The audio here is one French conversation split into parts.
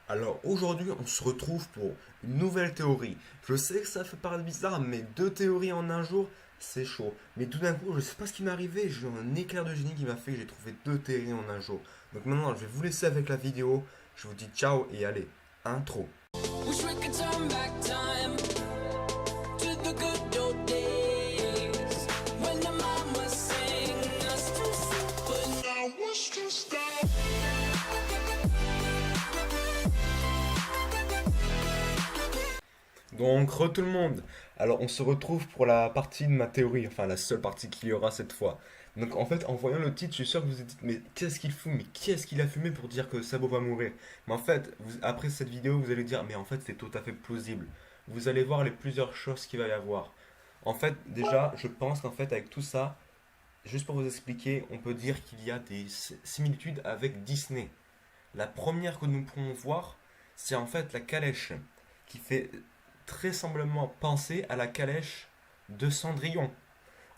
Alors aujourd'hui, on se retrouve pour une nouvelle théorie. Je sais que ça fait paraître bizarre, mais deux théories en un jour, c'est chaud. Mais tout d'un coup, je sais pas ce qui m'est arrivé, j'ai eu un éclair de génie qui m'a fait que j'ai trouvé deux théories en un jour. Donc maintenant, je vais vous laisser avec la vidéo. Je vous dis ciao et allez, intro. Wish we could turn back time to the good old days when the mama sang us to sleep, but now what's to stop? Donc, tout le monde. Alors, on se retrouve pour la partie de ma théorie, enfin la seule partie qu'il y aura cette fois. Donc, en fait, en voyant le titre, je suis sûr que vous vous dites, mais qu'est-ce qu'il fout? Mais qui est-ce qu'il a fumé pour dire que Sabo va mourir? Mais en fait, après cette vidéo, vous allez dire, mais en fait, c'est tout à fait plausible. Vous allez voir les plusieurs choses qu'il va y avoir. En fait, déjà, je pense qu'en fait, avec tout ça, juste pour vous expliquer, on peut dire qu'il y a des similitudes avec Disney. La première que nous pourrons voir, c'est en fait la calèche, qui fait très semblement penser à la calèche de Cendrillon.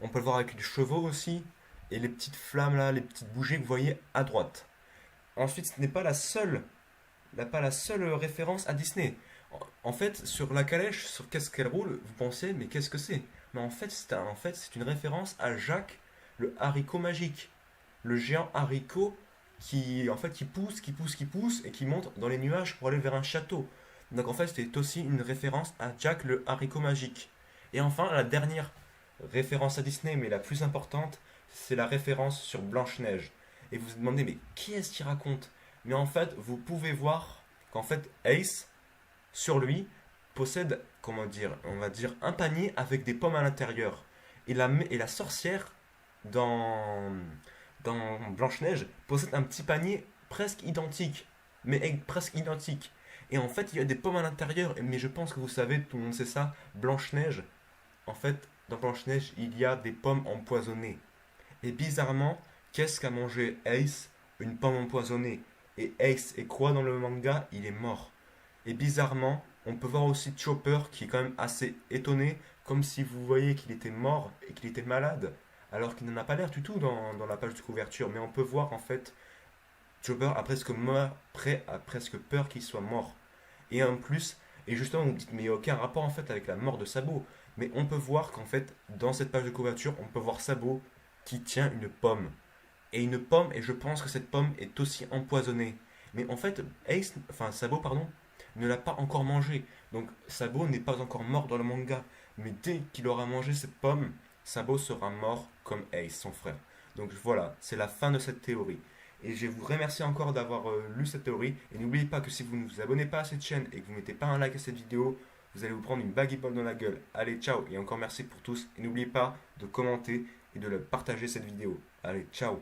On peut le voir avec les chevaux aussi, et les petites flammes là, les petites bougies que vous voyez à droite. Ensuite, ce n'est pas pas la seule référence à Disney. En fait, sur la calèche, sur qu'est-ce qu'elle roule, vous pensez, mais qu'est-ce que c'est? Mais en fait, c'est une référence à Jacques, le haricot magique. Le géant haricot qui, en fait, qui pousse, et qui monte dans les nuages pour aller vers un château. Donc en fait, c'était aussi une référence à Jack le haricot magique. Et enfin, la dernière référence à Disney, mais la plus importante, c'est la référence sur Blanche-Neige. Et vous vous demandez, mais qui est-ce qui raconte? Mais en fait, vous pouvez voir qu'en fait, Ace, sur lui, possède, comment dire, on va dire, un panier avec des pommes à l'intérieur. Et la sorcière, dans, dans Blanche-Neige, possède un petit panier presque identique. Presque identique. Et en fait, il y a des pommes à l'intérieur. Mais je pense que vous savez, tout le monde sait ça, Blanche-Neige. En fait, dans Blanche-Neige, il y a des pommes empoisonnées. Et bizarrement, qu'est-ce qu'a mangé Ace? Une pomme empoisonnée. Et Ace est quoi dans le manga? Il est mort. Et bizarrement, on peut voir aussi Chopper qui est quand même assez étonné, comme si vous voyez qu'il était mort et qu'il était malade, alors qu'il n'en a pas l'air du tout dans la page de couverture. Mais on peut voir en fait, Chopper a presque peur qu'il soit mort. Et en plus, et justement, vous me dites, mais il n'y a aucun rapport en fait avec la mort de Sabo. Mais on peut voir qu'en fait, dans cette page de couverture, on peut voir Sabo qui tient une pomme. Et je pense que cette pomme est aussi empoisonnée. Mais en fait, Sabo, pardon, ne l'a pas encore mangée. Donc Sabo n'est pas encore mort dans le manga. Mais dès qu'il aura mangé cette pomme, Sabo sera mort comme Ace, son frère. Donc voilà, c'est la fin de cette théorie. Et je vous remercie encore d'avoir lu cette théorie. Et n'oubliez pas que si vous ne vous abonnez pas à cette chaîne et que vous ne mettez pas un like à cette vidéo, vous allez vous prendre une baggy ball dans la gueule. Allez, ciao et encore merci pour tous. Et n'oubliez pas de commenter et de le partager cette vidéo. Allez, ciao.